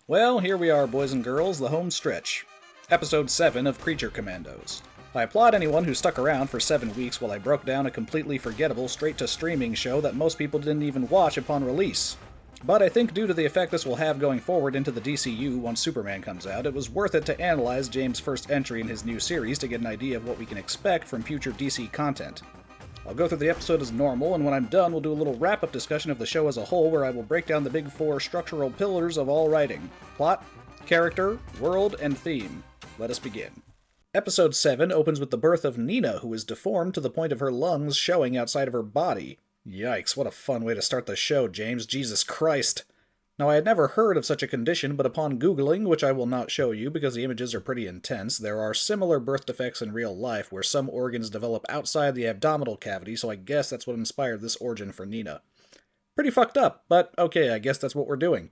Well, here we are, boys and girls, the home stretch. Episode 7 of Creature Commandos. I applaud anyone who stuck around for 7 weeks while I broke down a completely forgettable straight-to-streaming show that most people didn't even watch upon release. But I think due to the effect this will have going forward into the DCU once Superman comes out, it was worth it to analyze James' first entry in his new series to get an idea of what we can expect from future DC content. I'll go through the episode as normal, and when I'm done, we'll do a little wrap-up discussion of the show as a whole, where I will break down the big 4 structural pillars of all writing: plot, character, world, and theme. Let us begin. Episode 7 opens with the birth of Nina, who is deformed to the point of her lungs showing outside of her body. Yikes, what a fun way to start the show, James. Jesus Christ. Now, I had never heard of such a condition, but upon Googling, which I will not show you because the images are pretty intense, there are similar birth defects in real life where some organs develop outside the abdominal cavity, so I guess that's what inspired this origin for Nina. Pretty fucked up, but okay, I guess that's what we're doing.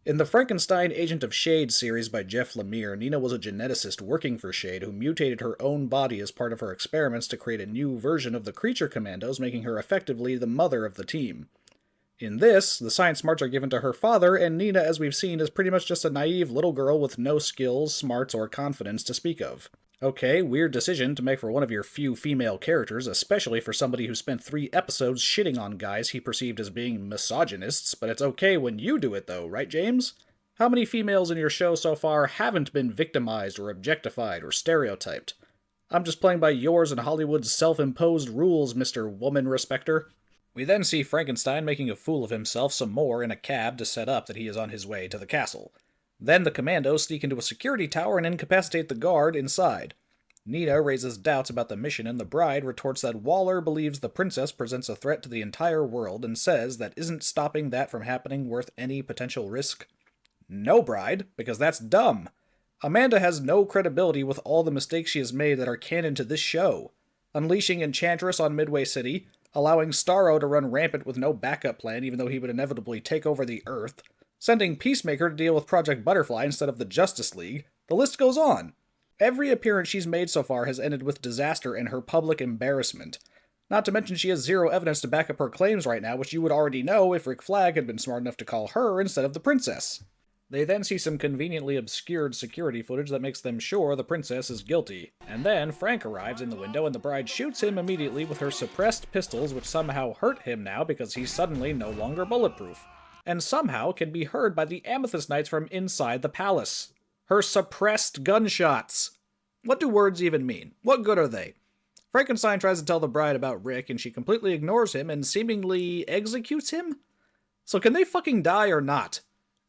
In the Frankenstein Agent of S.H.I.E.L.D. series by Jeff Lemire, Nina was a geneticist working for S.H.I.E.L.D. who mutated her own body as part of her experiments to create a new version of the Creature Commandos, making her effectively the mother of the team. In this, the science smarts are given to her father, and Nina, as we've seen, is pretty much just a naive little girl with no skills, smarts, or confidence to speak of. Okay, weird decision to make for one of your few female characters, especially for somebody who spent 3 episodes shitting on guys he perceived as being misogynists, but it's okay when you do it though, right, James? How many females in your show so far haven't been victimized or objectified or stereotyped? I'm just playing by yours and Hollywood's self-imposed rules, Mr. Woman Respecter. We then see Frankenstein making a fool of himself some more in a cab to set up that he is on his way to the castle. Then the commandos sneak into a security tower and incapacitate the guard inside. Nina raises doubts about the mission, and the bride retorts that Waller believes the princess presents a threat to the entire world and says that isn't stopping that from happening worth any potential risk. No, bride, because that's dumb. Amanda has no credibility with all the mistakes she has made that are canon to this show. Unleashing Enchantress on Midway City, allowing Starro to run rampant with no backup plan even though he would inevitably take over the Earth, sending Peacemaker to deal with Project Butterfly instead of the Justice League. The list goes on. Every appearance she's made so far has ended with disaster and her public embarrassment. Not to mention she has zero evidence to back up her claims right now, which you would already know if Rick Flag had been smart enough to call her instead of the princess. They then see some conveniently obscured security footage that makes them sure the princess is guilty. And then Frank arrives in the window and the bride shoots him immediately with her suppressed pistols, which somehow hurt him now because he's suddenly no longer bulletproof. And somehow can be heard by the Amethyst Knights from inside the palace. Her suppressed gunshots. What do words even mean? What good are they? Frankenstein tries to tell the bride about Rick and she completely ignores him and seemingly executes him? So can they fucking die or not?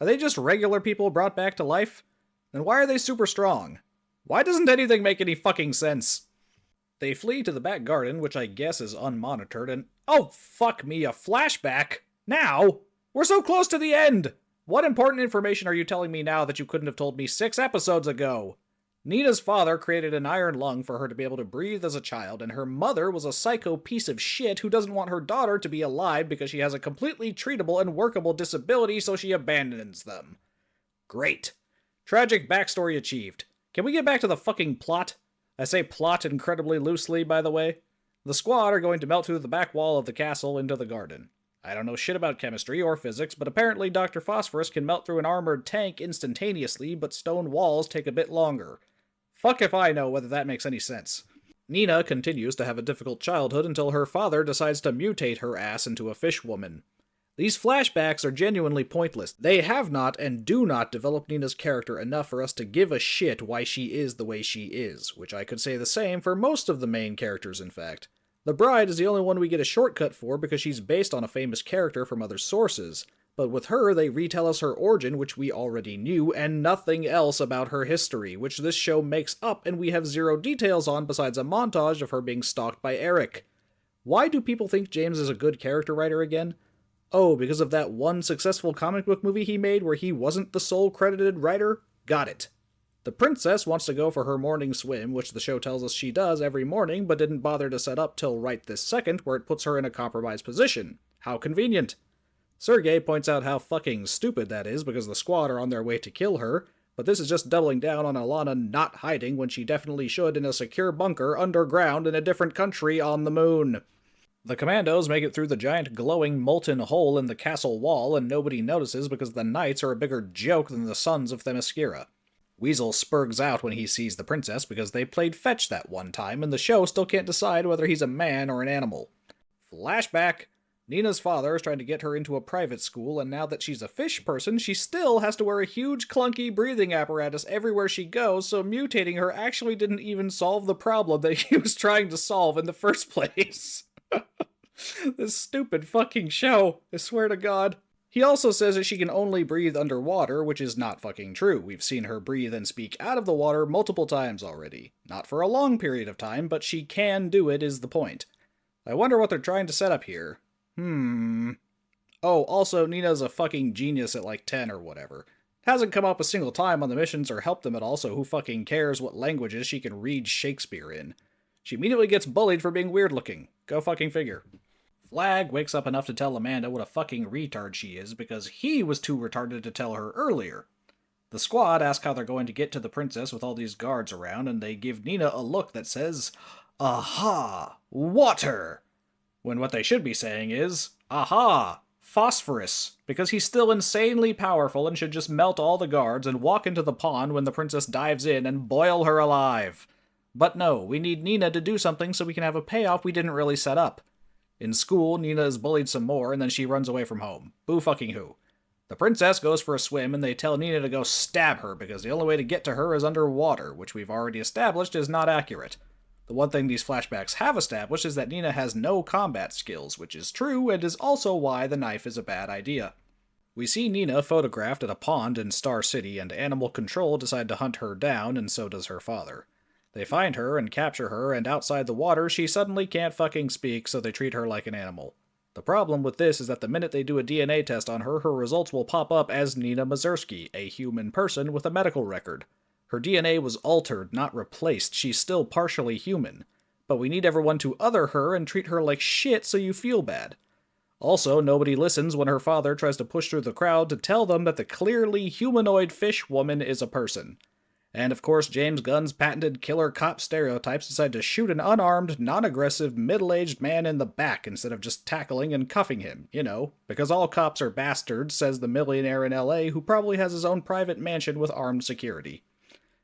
Are they just regular people brought back to life? Then why are they super strong? Why doesn't anything make any fucking sense? They flee to the back garden, which I guess is unmonitored, and oh fuck me, a flashback? Now? We're so close to the end! What important information are you telling me now that you couldn't have told me 6 episodes ago? Nina's father created an iron lung for her to be able to breathe as a child, and her mother was a psycho piece of shit who doesn't want her daughter to be alive because she has a completely treatable and workable disability, so she abandons them. Great. Tragic backstory achieved. Can we get back to the fucking plot? I say plot incredibly loosely, by the way. The squad are going to melt through the back wall of the castle into the garden. I don't know shit about chemistry or physics, but apparently Dr. Phosphorus can melt through an armored tank instantaneously, but stone walls take a bit longer. Fuck if I know whether that makes any sense. Nina continues to have a difficult childhood until her father decides to mutate her ass into a fish woman. These flashbacks are genuinely pointless. They have not and do not develop Nina's character enough for us to give a shit why she is the way she is, which I could say the same for most of the main characters, in fact. The bride is the only one we get a shortcut for because she's based on a famous character from other sources. But with her, they retell us her origin, which we already knew, and nothing else about her history, which this show makes up and we have 0 details on besides a montage of her being stalked by Eric. Why do people think James is a good character writer again? Oh, because of that one successful comic book movie he made where he wasn't the sole credited writer? Got it. The princess wants to go for her morning swim, which the show tells us she does every morning, but didn't bother to set up till right this second, where it puts her in a compromised position. How convenient. Sergei points out how fucking stupid that is because the squad are on their way to kill her, but this is just doubling down on Alana not hiding when she definitely should in a secure bunker underground in a different country on the moon. The Commandos make it through the giant glowing molten hole in the castle wall, and nobody notices because the Knights are a bigger joke than the sons of Themyscira. Weasel spurgs out when he sees the princess because they played fetch that one time, and the show still can't decide whether he's a man or an animal. Flashback! Nina's father is trying to get her into a private school, and now that she's a fish person, she still has to wear a huge clunky breathing apparatus everywhere she goes, so mutating her actually didn't even solve the problem that he was trying to solve in the first place. This stupid fucking show, I swear to God. He also says that she can only breathe underwater, which is not fucking true. We've seen her breathe and speak out of the water multiple times already. Not for a long period of time, but she can do it is the point. I wonder what they're trying to set up here. Oh, also, Nina's a fucking genius at like 10 or whatever. Hasn't come up a single time on the missions or helped them at all, so who fucking cares what languages she can read Shakespeare in. She immediately gets bullied for being weird looking. Go fucking figure. Flag wakes up enough to tell Amanda what a fucking retard she is because he was too retarded to tell her earlier. The squad ask how they're going to get to the princess with all these guards around, and they give Nina a look that says, "Aha! Water!" When what they should be saying is, "Aha! Phosphorus!" Because he's still insanely powerful and should just melt all the guards and walk into the pond when the princess dives in and boil her alive. But no, we need Nina to do something so we can have a payoff we didn't really set up. In school, Nina is bullied some more, and then she runs away from home. Boo fucking who. The princess goes for a swim, and they tell Nina to go stab her, because the only way to get to her is underwater, which we've already established is not accurate. The one thing these flashbacks have established is that Nina has no combat skills, which is true, and is also why the knife is a bad idea. We see Nina photographed at a pond in Star City, and Animal Control decide to hunt her down, and so does her father. They find her and capture her, and outside the water, she suddenly can't fucking speak, so they treat her like an animal. The problem with this is that the minute they do a DNA test on her, her results will pop up as Nina Mazursky, a human person with a medical record. Her DNA was altered, not replaced. She's still partially human. But we need everyone to other her and treat her like shit so you feel bad. Also, nobody listens when her father tries to push through the crowd to tell them that the clearly humanoid fish woman is a person. And of course, James Gunn's patented killer cop stereotypes decide to shoot an unarmed, non-aggressive, middle-aged man in the back instead of just tackling and cuffing him, because all cops are bastards, says the millionaire in LA who probably has his own private mansion with armed security.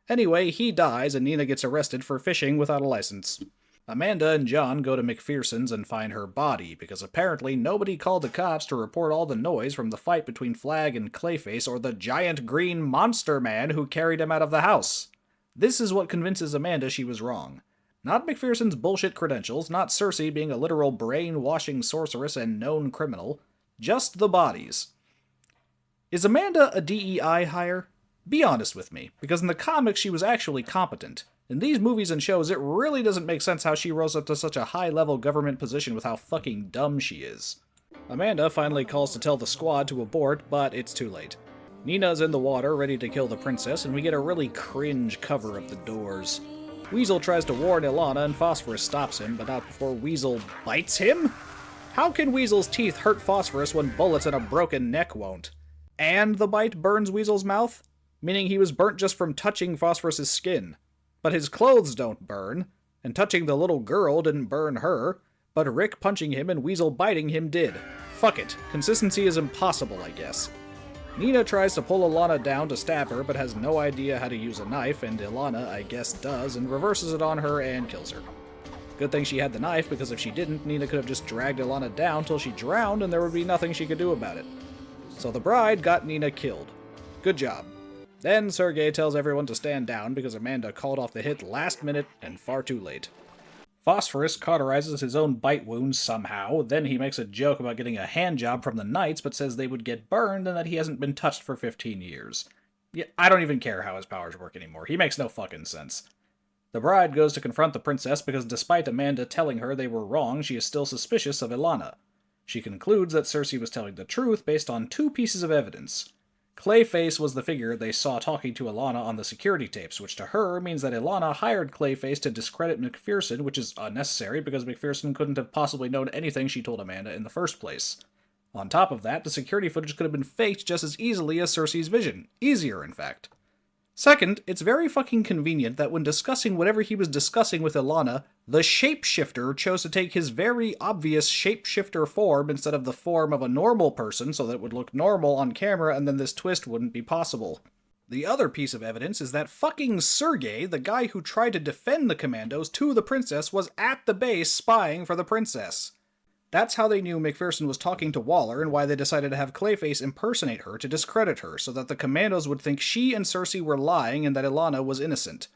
Anyway, he dies and Nina gets arrested for fishing without a license. Amanda and John go to McPherson's and find her body, because apparently nobody called the cops to report all the noise from the fight between Flag and Clayface or the giant green monster man who carried him out of the house. This is what convinces Amanda she was wrong. Not McPherson's bullshit credentials, not Cersei being a literal brainwashing sorceress and known criminal, just the bodies. Is Amanda a DEI hire? Be honest with me, because in the comics she was actually competent. In these movies and shows, it really doesn't make sense how she rose up to such a high-level government position with how fucking dumb she is. Amanda finally calls to tell the squad to abort, but it's too late. Nina's in the water, ready to kill the princess, and we get a really cringe cover of the doors. Weasel tries to warn Ilana, and Phosphorus stops him, but not before Weasel bites him? How can Weasel's teeth hurt Phosphorus when bullets and a broken neck won't? And the bite burns Weasel's mouth? Meaning he was burnt just from touching Phosphorus's skin. But his clothes don't burn, and touching the little girl didn't burn her, but Rick punching him and Weasel biting him did. Fuck it. Consistency is impossible, I guess. Nina tries to pull Ilana down to stab her, but has no idea how to use a knife, and Ilana, I guess, does, and reverses it on her and kills her. Good thing she had the knife, because if she didn't, Nina could have just dragged Ilana down till she drowned, and there would be nothing she could do about it. So the bride got Nina killed. Good job. Then Sergei tells everyone to stand down because Amanda called off the hit last minute and far too late. Phosphorus cauterizes his own bite wounds somehow, then he makes a joke about getting a hand job from the Knights but says they would get burned and that he hasn't been touched for 15 years. Yeah, I don't even care how his powers work anymore. He makes no fucking sense. The bride goes to confront the princess because despite Amanda telling her they were wrong, she is still suspicious of Ilana. She concludes that Cersei was telling the truth based on two pieces of evidence. Clayface was the figure they saw talking to Ilana on the security tapes, which to her means that Ilana hired Clayface to discredit McPherson, which is unnecessary because McPherson couldn't have possibly known anything she told Amanda in the first place. On top of that, the security footage could have been faked just as easily as Cersei's vision. Easier, in fact. Second, it's very fucking convenient that when discussing whatever he was discussing with Ilana, the shapeshifter chose to take his very obvious shapeshifter form instead of the form of a normal person so that it would look normal on camera and then this twist wouldn't be possible. The other piece of evidence is that fucking Sergei, the guy who tried to defend the Commandos to the princess, was at the base spying for the princess. That's how they knew McPherson was talking to Waller and why they decided to have Clayface impersonate her to discredit her, so that the Commandos would think she and Cersei were lying and that Ilana was innocent.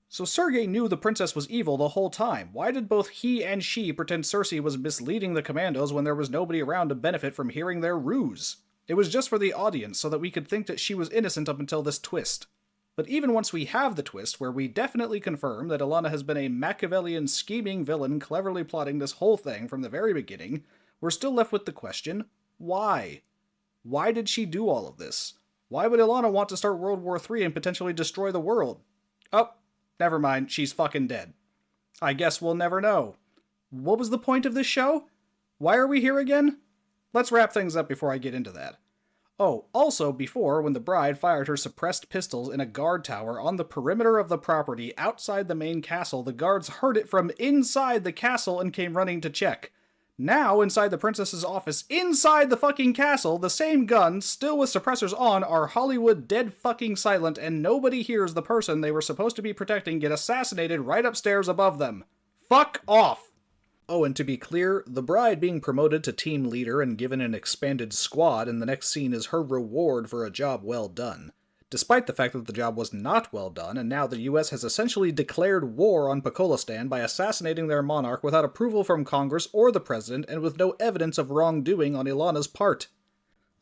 So Sergei knew the princess was evil the whole time. Why did both he and she pretend Cersei was misleading the Commandos when there was nobody around to benefit from hearing their ruse? It was just for the audience, so that we could think that she was innocent up until this twist. But even once we have the twist, where we definitely confirm that Ilana has been a Machiavellian scheming villain cleverly plotting this whole thing from the very beginning, we're still left with the question, why? Why did she do all of this? Why would Ilana want to start World War III and potentially destroy the world? Oh, never mind, she's fucking dead. I guess we'll never know. What was the point of this show? Why are we here again? Let's wrap things up before I get into that. Oh, also before, when the bride fired her suppressed pistols in a guard tower on the perimeter of the property outside the main castle, the guards heard it from inside the castle and came running to check. Now, inside the princess's office, inside the fucking castle, the same guns, still with suppressors on, are Hollywood dead fucking silent, and nobody hears the person they were supposed to be protecting get assassinated right upstairs above them. Fuck off! Oh, and to be clear, the bride being promoted to team leader and given an expanded squad in the next scene is her reward for a job well done. Despite the fact that the job was not well done, and now the US has essentially declared war on Pakistan by assassinating their monarch without approval from Congress or the president and with no evidence of wrongdoing on Ilana's part.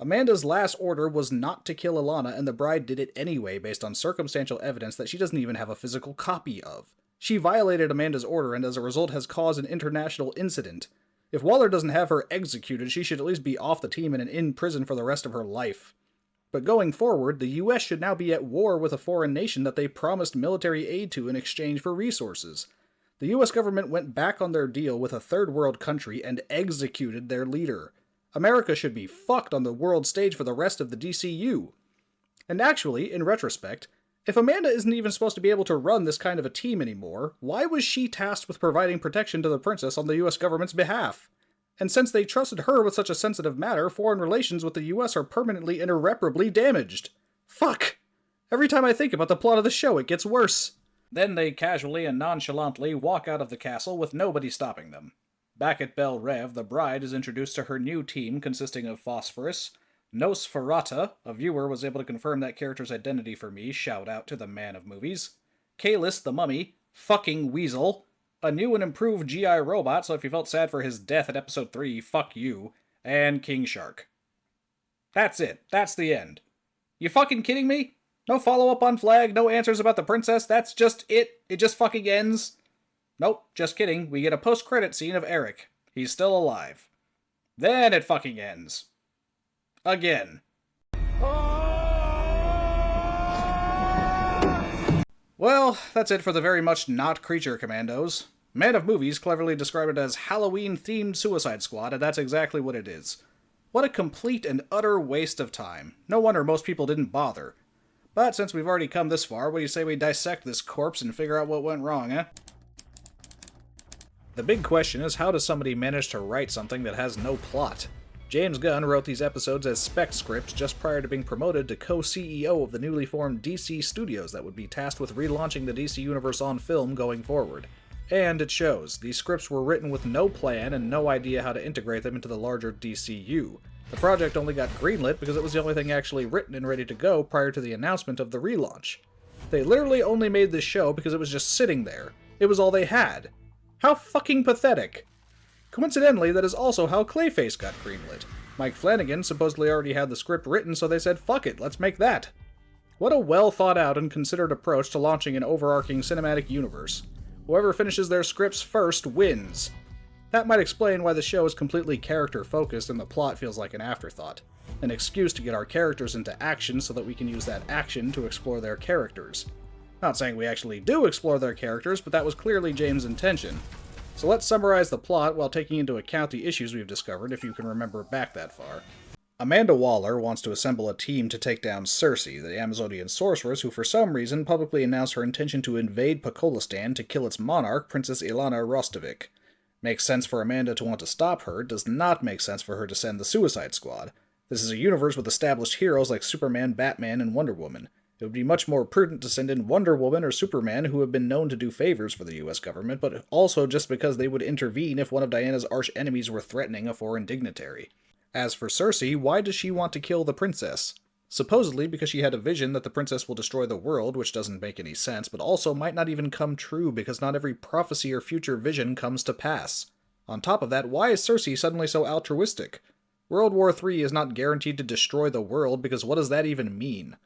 Amanda's last order was not to kill Ilana, and the bride did it anyway based on circumstantial evidence that she doesn't even have a physical copy of. She violated Amanda's order and as a result has caused an international incident. If Waller doesn't have her executed, she should at least be off the team and in prison for the rest of her life. But going forward, the US should now be at war with a foreign nation that they promised military aid to in exchange for resources. The US government went back on their deal with a third world country and executed their leader. America should be fucked on the world stage for the rest of the DCU. And actually, in retrospect, if Amanda isn't even supposed to be able to run this kind of a team anymore, why was she tasked with providing protection to the princess on the US government's behalf? And since they trusted her with such a sensitive matter, foreign relations with the US are permanently and irreparably damaged. Fuck! Every time I think about the plot of the show, it gets worse. Then they casually and nonchalantly walk out of the castle with nobody stopping them. Back at Bel Rev, the bride is introduced to her new team consisting of Phosphorus, Nosferata, a viewer was able to confirm that character's identity for me, shout out to the man of movies, Kalis the Mummy, fucking Weasel, a new and improved GI robot, so if you felt sad for his death at episode 3, fuck you, and King Shark. That's it. That's the end. You fucking kidding me? No follow-up on Flag, no answers about the princess, that's just it? It just fucking ends? Nope, just kidding. We get a post-credit scene of Eric. He's still alive. Then it fucking ends. Again. Well, that's it for the very much not Creature Commandos. Man of Movies cleverly described it as Halloween-themed Suicide Squad, and that's exactly what it is. What a complete and utter waste of time. No wonder most people didn't bother. But since we've already come this far, what do you say we dissect this corpse and figure out what went wrong, eh? The big question is, how does somebody manage to write something that has no plot? James Gunn wrote these episodes as spec scripts just prior to being promoted to co-CEO of the newly formed DC Studios that would be tasked with relaunching the DC Universe on film going forward. And it shows. These scripts were written with no plan and no idea how to integrate them into the larger DCU. The project only got greenlit because it was the only thing actually written and ready to go prior to the announcement of the relaunch. They literally only made this show because it was just sitting there. It was all they had. How fucking pathetic. Coincidentally, that is also how Clayface got greenlit. Mike Flanagan supposedly already had the script written, so they said, fuck it, let's make that. What a well thought out and considered approach to launching an overarching cinematic universe. Whoever finishes their scripts first wins. That might explain why the show is completely character-focused and the plot feels like an afterthought. An excuse to get our characters into action so that we can use that action to explore their characters. Not saying we actually do explore their characters, but that was clearly James' intention. So let's summarize the plot while taking into account the issues we've discovered, if you can remember back that far. Amanda Waller wants to assemble a team to take down Cersei, the Amazonian sorceress who for some reason publicly announced her intention to invade Pokolistan to kill its monarch, Princess Ilana Rostovic. Makes sense for Amanda to want to stop her, does not make sense for her to send the Suicide Squad. This is a universe with established heroes like Superman, Batman, and Wonder Woman. It would be much more prudent to send in Wonder Woman or Superman, who have been known to do favors for the US government, but also just because they would intervene if one of Diana's arch enemies were threatening a foreign dignitary. As for Cersei, why does she want to kill the princess? Supposedly because she had a vision that the princess will destroy the world, which doesn't make any sense, but also might not even come true because not every prophecy or future vision comes to pass. On top of that, why is Cersei suddenly so altruistic? World War III is not guaranteed to destroy the world because what does that even mean?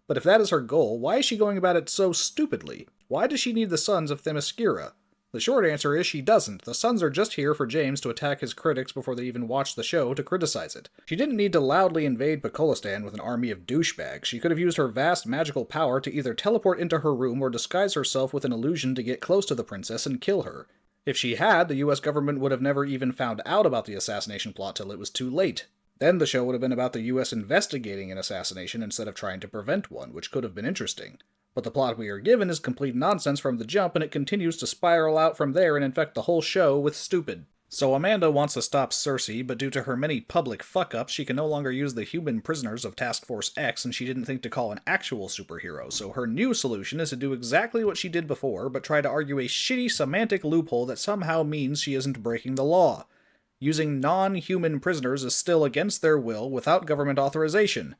But if that is her goal, why is she going about it so stupidly? Why does she need the sons of Themyscira? The short answer is she doesn't. The sons are just here for James to attack his critics before they even watch the show to criticize it. She didn't need to loudly invade Pokolistan with an army of douchebags. She could have used her vast magical power to either teleport into her room or disguise herself with an illusion to get close to the princess and kill her. If she had, the US government would have never even found out about the assassination plot till it was too late. Then the show would have been about the US investigating an assassination instead of trying to prevent one, which could have been interesting. But the plot we are given is complete nonsense from the jump, and it continues to spiral out from there and infect the whole show with stupid. So Amanda wants to stop Cersei, but due to her many public fuck-ups, she can no longer use the human prisoners of Task Force X, and she didn't think to call an actual superhero, so her new solution is to do exactly what she did before, but try to argue a shitty semantic loophole that somehow means she isn't breaking the law. Using non-human prisoners is still against their will without government authorization.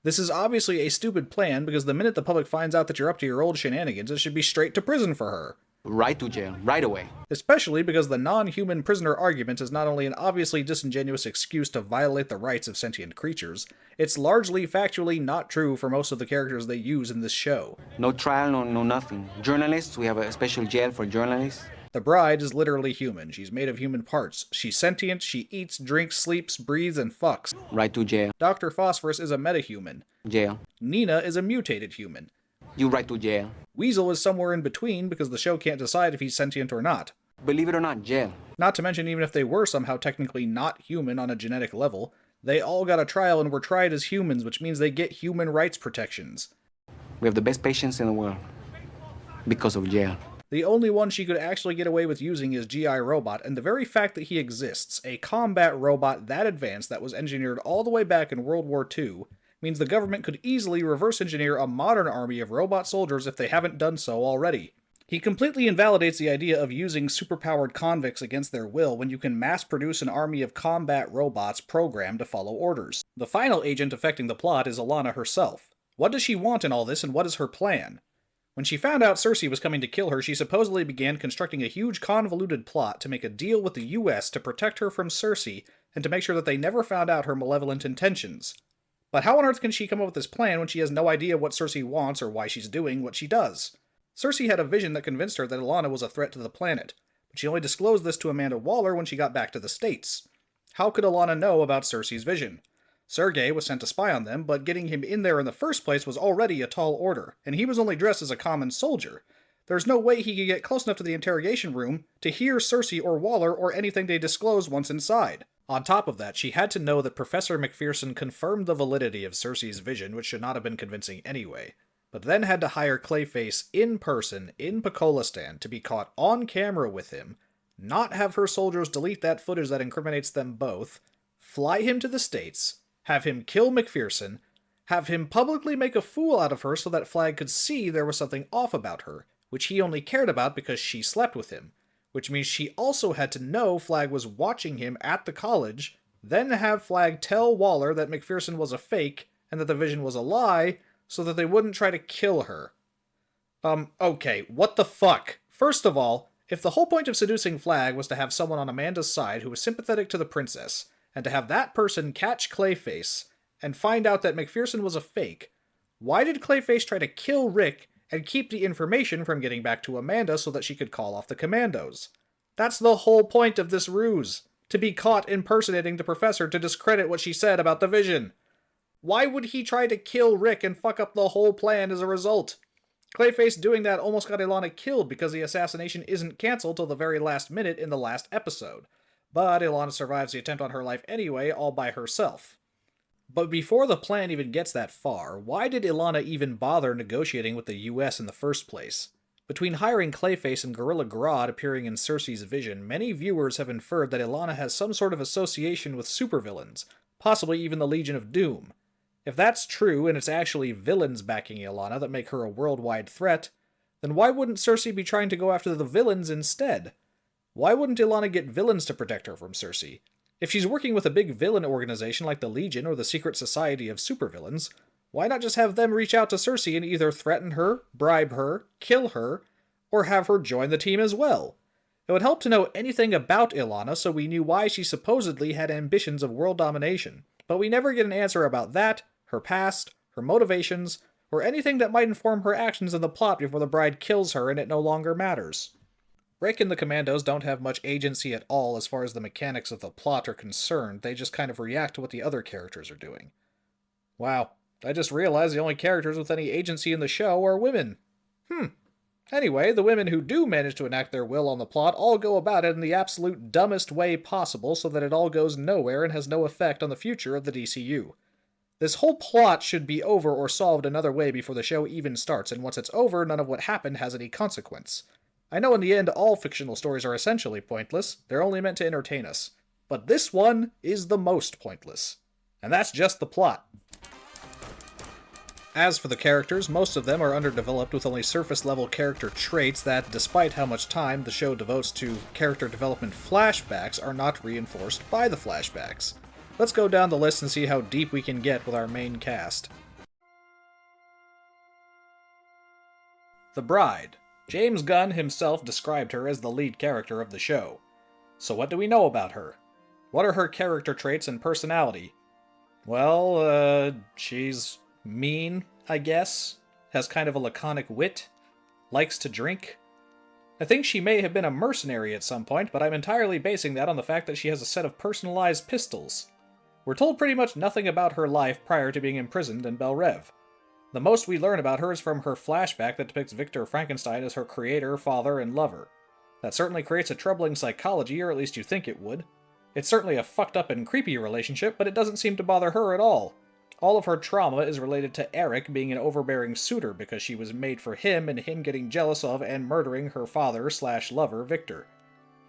This is obviously a stupid plan because the minute the public finds out that you're up to your old shenanigans, it should be straight to prison for her. Right to jail, right away. Especially because the non-human prisoner argument is not only an obviously disingenuous excuse to violate the rights of sentient creatures, it's largely factually not true for most of the characters they use in this show. No trial, no nothing. Journalists, we have a special jail for journalists. The bride is literally human. She's made of human parts. She's sentient, she eats, drinks, sleeps, breathes, and fucks. Right to jail. Dr. Phosphorus is a metahuman. Jail. Nina is a mutated human. You right to jail. Weasel is somewhere in between because the show can't decide if he's sentient or not. Believe it or not, jail. Not to mention, even if they were somehow technically not human on a genetic level, they all got a trial and were tried as humans, which means they get human rights protections. We have the best patients in the world. Because of jail. The only one she could actually get away with using is G.I. Robot, and the very fact that he exists, a combat robot that advanced that was engineered all the way back in World War II, means the government could easily reverse engineer a modern army of robot soldiers if they haven't done so already. He completely invalidates the idea of using superpowered convicts against their will when you can mass-produce an army of combat robots programmed to follow orders. The final agent affecting the plot is Ilana herself. What does she want in all this, and what is her plan? When she found out Cersei was coming to kill her, she supposedly began constructing a huge convoluted plot to make a deal with the US to protect her from Cersei and to make sure that they never found out her malevolent intentions. But how on earth can she come up with this plan when she has no idea what Cersei wants or why she's doing what she does? Cersei had a vision that convinced her that Ilana was a threat to the planet, but she only disclosed this to Amanda Waller when she got back to the States. How could Ilana know about Cersei's vision? Sergei was sent to spy on them, but getting him in there in the first place was already a tall order, and he was only dressed as a common soldier. There's no way he could get close enough to the interrogation room to hear Cersei or Waller or anything they disclosed once inside. On top of that, she had to know that Professor McPherson confirmed the validity of Cersei's vision, which should not have been convincing anyway, but then had to hire Clayface in person in Pokolistan to be caught on camera with him, not have her soldiers delete that footage that incriminates them both, fly him to the States, have him kill McPherson, have him publicly make a fool out of her so that Flagg could see there was something off about her, which he only cared about because she slept with him, which means she also had to know Flagg was watching him at the college, then have Flagg tell Waller that McPherson was a fake and that the vision was a lie so that they wouldn't try to kill her. Okay, what the fuck? First of all, if the whole point of seducing Flagg was to have someone on Amanda's side who was sympathetic to the princess, and to have that person catch Clayface and find out that McPherson was a fake, why did Clayface try to kill Rick and keep the information from getting back to Amanda so that she could call off the Commandos? That's the whole point of this ruse, to be caught impersonating the professor to discredit what she said about the vision. Why would he try to kill Rick and fuck up the whole plan as a result? Clayface doing that almost got Ilana killed because the assassination isn't cancelled till the very last minute in the last episode. But Ilana survives the attempt on her life anyway, all by herself. But before the plan even gets that far, why did Ilana even bother negotiating with the US in the first place? Between hiring Clayface and Gorilla Grodd appearing in Cersei's vision, many viewers have inferred that Ilana has some sort of association with supervillains, possibly even the Legion of Doom. If that's true, and it's actually villains backing Ilana that make her a worldwide threat, then why wouldn't Cersei be trying to go after the villains instead? Why wouldn't Ilana get villains to protect her from Cersei? If she's working with a big villain organization like the Legion or the Secret Society of Supervillains, why not just have them reach out to Cersei and either threaten her, bribe her, kill her, or have her join the team as well? It would help to know anything about Ilana so we knew why she supposedly had ambitions of world domination, but we never get an answer about that, her past, her motivations, or anything that might inform her actions in the plot before the bride kills her and it no longer matters. Rick and the Commandos don't have much agency at all as far as the mechanics of the plot are concerned, they just kind of react to what the other characters are doing. Wow, I just realized the only characters with any agency in the show are women. Anyway, the women who do manage to enact their will on the plot all go about it in the absolute dumbest way possible so that it all goes nowhere and has no effect on the future of the DCU. This whole plot should be over or solved another way before the show even starts, and once it's over, none of what happened has any consequence. I know in the end all fictional stories are essentially pointless, they're only meant to entertain us. But this one is the most pointless. And that's just the plot. As for the characters, most of them are underdeveloped with only surface-level character traits that, despite how much time the show devotes to character development flashbacks, are not reinforced by the flashbacks. Let's go down the list and see how deep we can get with our main cast. The Bride. James Gunn himself described her as the lead character of the show. So what do we know about her? What are her character traits and personality? Well, she's mean, I guess. Has kind of a laconic wit. Likes to drink. I think she may have been a mercenary at some point, but I'm entirely basing that on the fact that she has a set of personalized pistols. We're told pretty much nothing about her life prior to being imprisoned in Bel Rev. The most we learn about her is from her flashback that depicts Victor Frankenstein as her creator, father, and lover. That certainly creates a troubling psychology, or at least you think it would. It's certainly a fucked up and creepy relationship, but it doesn't seem to bother her at all. All of her trauma is related to Eric being an overbearing suitor because she was made for him and him getting jealous of and murdering her father/lover, Victor.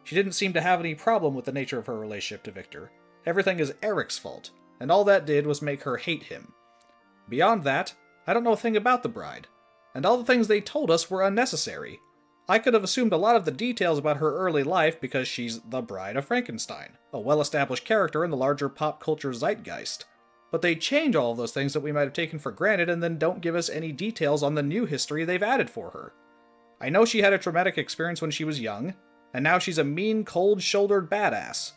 She didn't seem to have any problem with the nature of her relationship to Victor. Everything is Eric's fault, and all that did was make her hate him. Beyond that, I don't know a thing about the Bride, and all the things they told us were unnecessary. I could have assumed a lot of the details about her early life because she's the Bride of Frankenstein, a well-established character in the larger pop culture zeitgeist. But they change all of those things that we might have taken for granted and then don't give us any details on the new history they've added for her. I know she had a traumatic experience when she was young, and now she's a mean, cold-shouldered badass.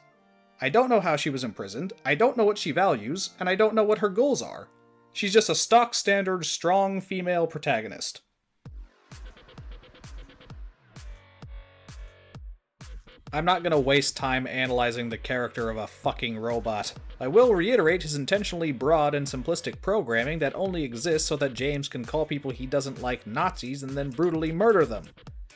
I don't know how she was imprisoned, I don't know what she values, and I don't know what her goals are. She's just a stock-standard, strong female protagonist. I'm not gonna waste time analyzing the character of a fucking robot. I will reiterate his intentionally broad and simplistic programming that only exists so that James can call people he doesn't like Nazis and then brutally murder them.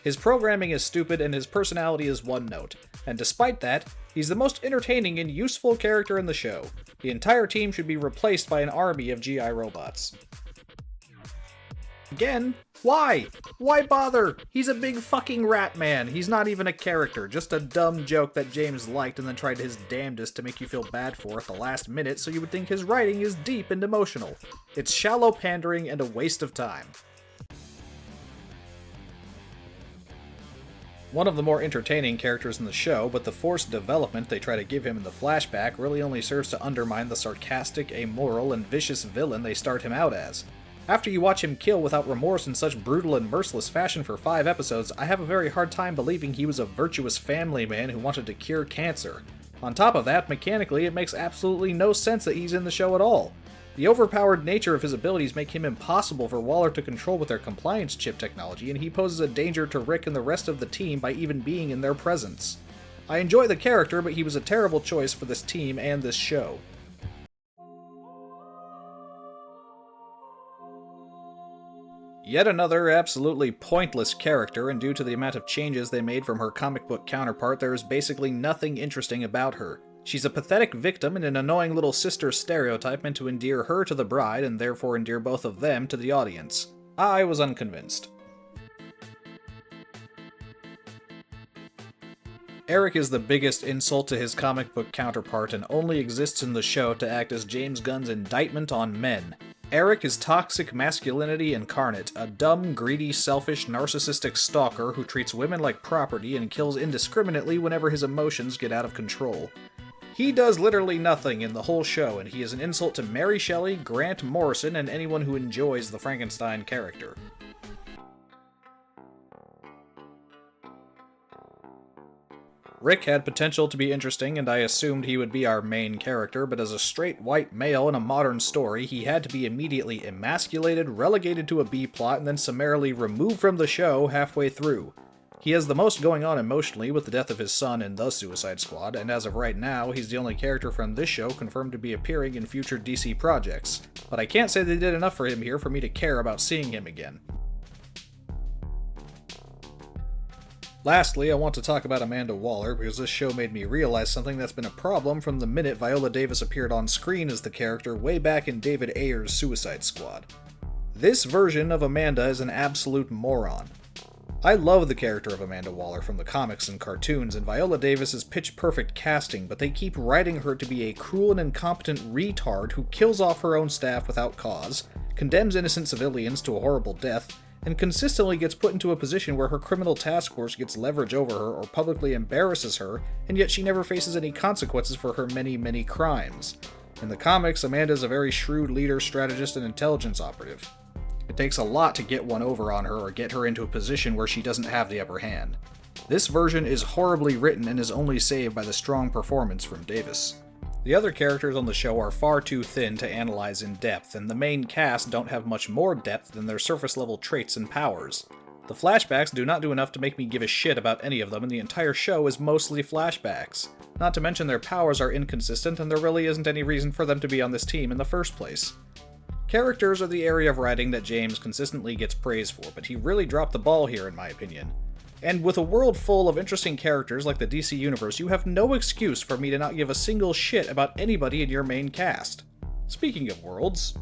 His programming is stupid and his personality is one note, and despite that, he's the most entertaining and useful character in the show. The entire team should be replaced by an army of GI robots. Again, why? Why bother? He's a big fucking rat man. He's not even a character, just a dumb joke that James liked and then tried his damnedest to make you feel bad for at the last minute so you would think his writing is deep and emotional. It's shallow pandering and a waste of time. One of the more entertaining characters in the show, but the forced development they try to give him in the flashback really only serves to undermine the sarcastic, amoral, and vicious villain they start him out as. After you watch him kill without remorse in such brutal and merciless fashion for 5 episodes, I have a very hard time believing he was a virtuous family man who wanted to cure cancer. On top of that, mechanically, it makes absolutely no sense that he's in the show at all. The overpowered nature of his abilities make him impossible for Waller to control with their compliance chip technology, and he poses a danger to Rick and the rest of the team by even being in their presence. I enjoy the character, but he was a terrible choice for this team and this show. Yet another absolutely pointless character, and due to the amount of changes they made from her comic book counterpart, there is basically nothing interesting about her. She's a pathetic victim and an annoying little sister stereotype meant to endear her to the bride and therefore endear both of them to the audience. I was unconvinced. Eric is the biggest insult to his comic book counterpart and only exists in the show to act as James Gunn's indictment on men. Eric is toxic masculinity incarnate, a dumb, greedy, selfish, narcissistic stalker who treats women like property and kills indiscriminately whenever his emotions get out of control. He does literally nothing in the whole show, and he is an insult to Mary Shelley, Grant Morrison, and anyone who enjoys the Frankenstein character. Rick had potential to be interesting, and I assumed he would be our main character, but as a straight white male in a modern story, he had to be immediately emasculated, relegated to a B-plot, and then summarily removed from the show halfway through. He has the most going on emotionally with the death of his son in The Suicide Squad, and as of right now, he's the only character from this show confirmed to be appearing in future DC projects. But I can't say they did enough for him here for me to care about seeing him again. Lastly, I want to talk about Amanda Waller, because this show made me realize something that's been a problem from the minute Viola Davis appeared on screen as the character way back in David Ayer's Suicide Squad. This version of Amanda is an absolute moron. I love the character of Amanda Waller from the comics and cartoons, and Viola Davis is pitch-perfect casting, but they keep writing her to be a cruel and incompetent retard who kills off her own staff without cause, condemns innocent civilians to a horrible death, and consistently gets put into a position where her criminal task force gets leverage over her or publicly embarrasses her, and yet she never faces any consequences for her many, many crimes. In the comics, Amanda is a very shrewd leader, strategist, and intelligence operative. It takes a lot to get one over on her or get her into a position where she doesn't have the upper hand. This version is horribly written and is only saved by the strong performance from Davis. The other characters on the show are far too thin to analyze in depth, and the main cast don't have much more depth than their surface-level traits and powers. The flashbacks do not do enough to make me give a shit about any of them, and the entire show is mostly flashbacks. Not to mention their powers are inconsistent, and there really isn't any reason for them to be on this team in the first place. Characters are the area of writing that James consistently gets praise for, but he really dropped the ball here in my opinion. And with a world full of interesting characters like the DC Universe, you have no excuse for me to not give a single shit about anybody in your main cast. Speaking of worlds...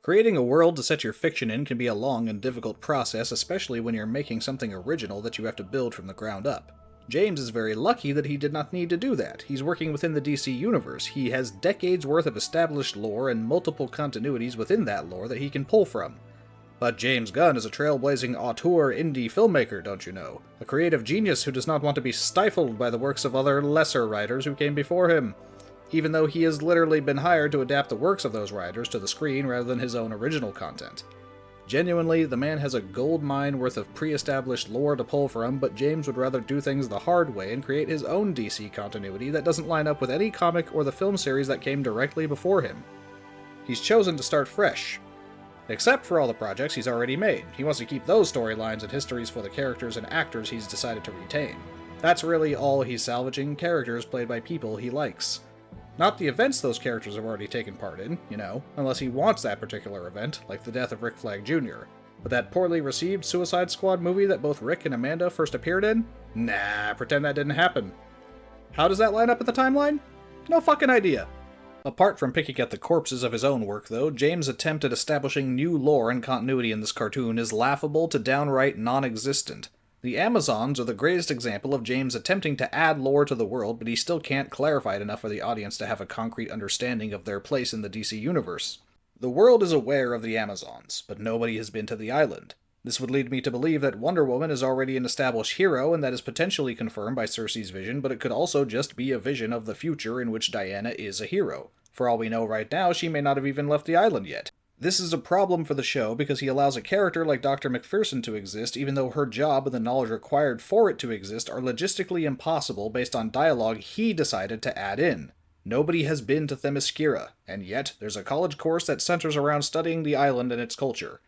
Creating a world to set your fiction in can be a long and difficult process, especially when you're making something original that you have to build from the ground up. James is very lucky that he did not need to do that. He's working within the DC Universe. He has decades worth of established lore and multiple continuities within that lore that he can pull from. But James Gunn is a trailblazing auteur indie filmmaker, don't you know? A creative genius who does not want to be stifled by the works of other lesser writers who came before him, even though he has literally been hired to adapt the works of those writers to the screen rather than his own original content. Genuinely, the man has a gold mine worth of pre-established lore to pull from, but James would rather do things the hard way and create his own DC continuity that doesn't line up with any comic or the film series that came directly before him. He's chosen to start fresh. Except for all the projects he's already made. He wants to keep those storylines and histories for the characters and actors he's decided to retain. That's really all he's salvaging, characters played by people he likes. Not the events those characters have already taken part in, unless he wants that particular event, like the death of Rick Flag Jr. But that poorly received Suicide Squad movie that both Rick and Amanda first appeared in? Nah, pretend that didn't happen. How does that line up with the timeline? No fucking idea. Apart from picking at the corpses of his own work, though, James' attempt at establishing new lore and continuity in this cartoon is laughable to downright non-existent. The Amazons are the greatest example of James attempting to add lore to the world, but he still can't clarify it enough for the audience to have a concrete understanding of their place in the DC Universe. The world is aware of the Amazons, but nobody has been to the island. This would lead me to believe that Wonder Woman is already an established hero, and that is potentially confirmed by Cersei's vision, but it could also just be a vision of the future in which Diana is a hero. For all we know right now, she may not have even left the island yet. This is a problem for the show because he allows a character like Dr. McPherson to exist even though her job and the knowledge required for it to exist are logistically impossible based on dialogue he decided to add in. Nobody has been to Themyscira, and yet there's a college course that centers around studying the island and its culture.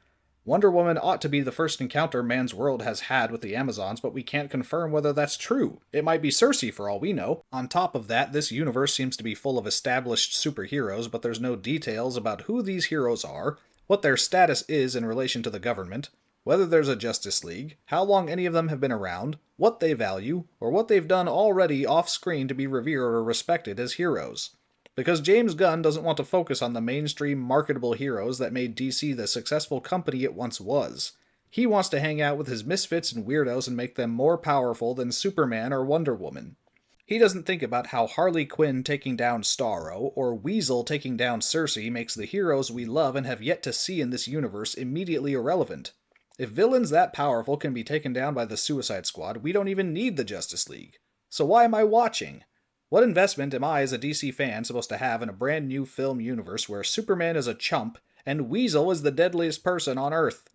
Wonder Woman ought to be the first encounter man's world has had with the Amazons, but we can't confirm whether that's true. It might be Cersei for all we know. On top of that, this universe seems to be full of established superheroes, but there's no details about who these heroes are, what their status is in relation to the government, whether there's a Justice League, how long any of them have been around, what they value, or what they've done already off-screen to be revered or respected as heroes. Because James Gunn doesn't want to focus on the mainstream marketable heroes that made DC the successful company it once was. He wants to hang out with his misfits and weirdos and make them more powerful than Superman or Wonder Woman. He doesn't think about how Harley Quinn taking down Starro or Weasel taking down Cersei makes the heroes we love and have yet to see in this universe immediately irrelevant. If villains that powerful can be taken down by the Suicide Squad, we don't even need the Justice League. So why am I watching? What investment am I as a DC fan supposed to have in a brand new film universe where Superman is a chump and Weasel is the deadliest person on Earth?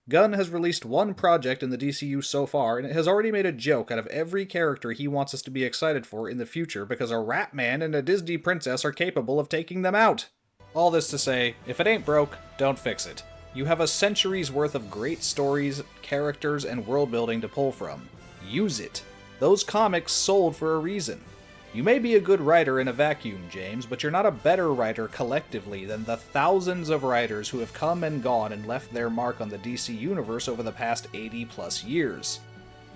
Gunn has released one project in the DCU so far, and it has already made a joke out of every character he wants us to be excited for in the future because a Rat Man and a Disney princess are capable of taking them out. All this to say, if it ain't broke, don't fix it. You have a century's worth of great stories, characters, and world building to pull from. Use it. Those comics sold for a reason. You may be a good writer in a vacuum, James, but you're not a better writer collectively than the thousands of writers who have come and gone and left their mark on the DC universe over the past 80+ years.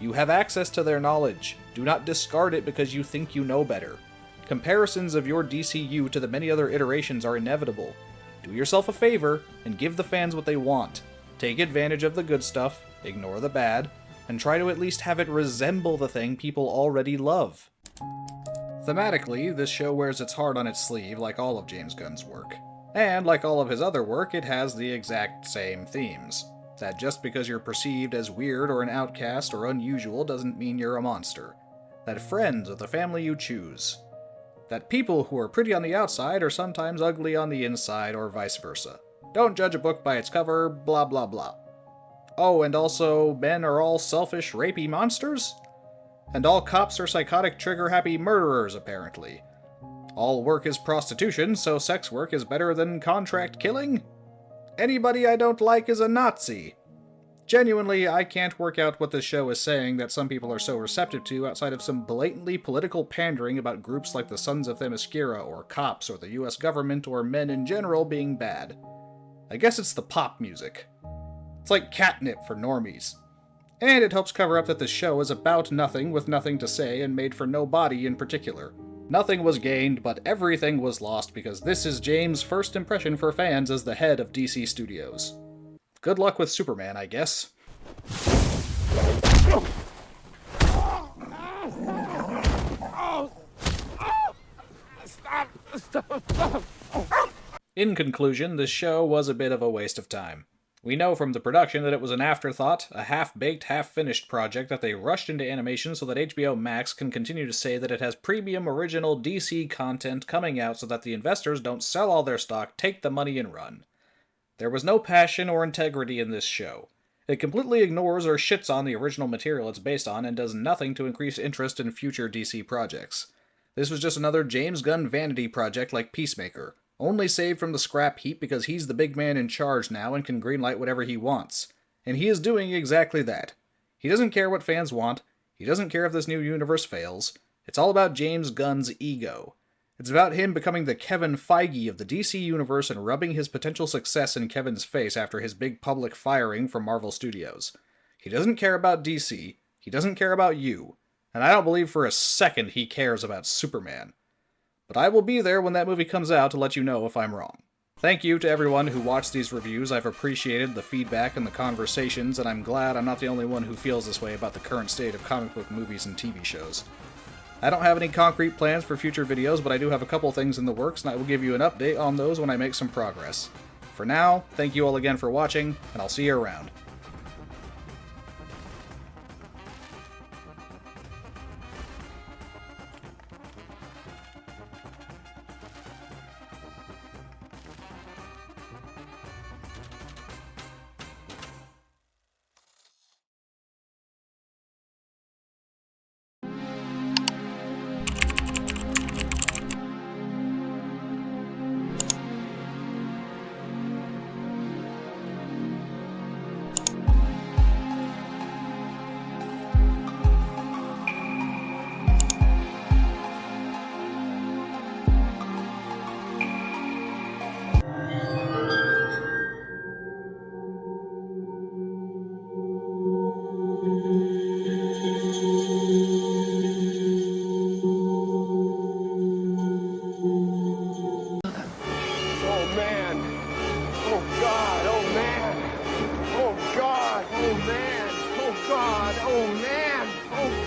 You have access to their knowledge. Do not discard it because you think you know better. Comparisons of your DCU to the many other iterations are inevitable. Do yourself a favor and give the fans what they want. Take advantage of the good stuff, ignore the bad, and try to at least have it resemble the thing people already love. Thematically, this show wears its heart on its sleeve like all of James Gunn's work. And like all of his other work, it has the exact same themes. That just because you're perceived as weird or an outcast or unusual doesn't mean you're a monster. That friends are the family you choose. That people who are pretty on the outside are sometimes ugly on the inside, or vice versa. Don't judge a book by its cover, blah blah blah. Oh, and also, men are all selfish, rapey monsters? And all cops are psychotic, trigger-happy murderers, apparently. All work is prostitution, so sex work is better than contract killing? Anybody I don't like is a Nazi. Genuinely, I can't work out what this show is saying that some people are so receptive to outside of some blatantly political pandering about groups like the Sons of Themyscira, or cops, or the US government, or men in general being bad. I guess it's the pop music. It's like catnip for normies. And it helps cover up that the show is about nothing with nothing to say and made for nobody in particular. Nothing was gained, but everything was lost because this is James' first impression for fans as the head of DC Studios. Good luck with Superman, I guess. Stop. In conclusion, this show was a bit of a waste of time. We know from the production that it was an afterthought, a half-baked, half-finished project that they rushed into animation so that HBO Max can continue to say that it has premium original DC content coming out so that the investors don't sell all their stock, take the money, and run. There was no passion or integrity in this show. It completely ignores or shits on the original material it's based on and does nothing to increase interest in future DC projects. This was just another James Gunn vanity project like Peacemaker, only saved from the scrap heap because he's the big man in charge now and can greenlight whatever he wants. And he is doing exactly that. He doesn't care what fans want. He doesn't care if this new universe fails. It's all about James Gunn's ego. It's about him becoming the Kevin Feige of the DC universe and rubbing his potential success in Kevin's face after his big public firing from Marvel Studios. He doesn't care about DC. He doesn't care about you. And I don't believe for a second he cares about Superman. But I will be there when that movie comes out to let you know if I'm wrong. Thank you to everyone who watched these reviews. I've appreciated the feedback and the conversations, and I'm glad I'm not the only one who feels this way about the current state of comic book movies and TV shows. I don't have any concrete plans for future videos, but I do have a couple things in the works, and I will give you an update on those when I make some progress. For now, thank you all again for watching, and I'll see you around.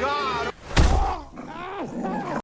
God!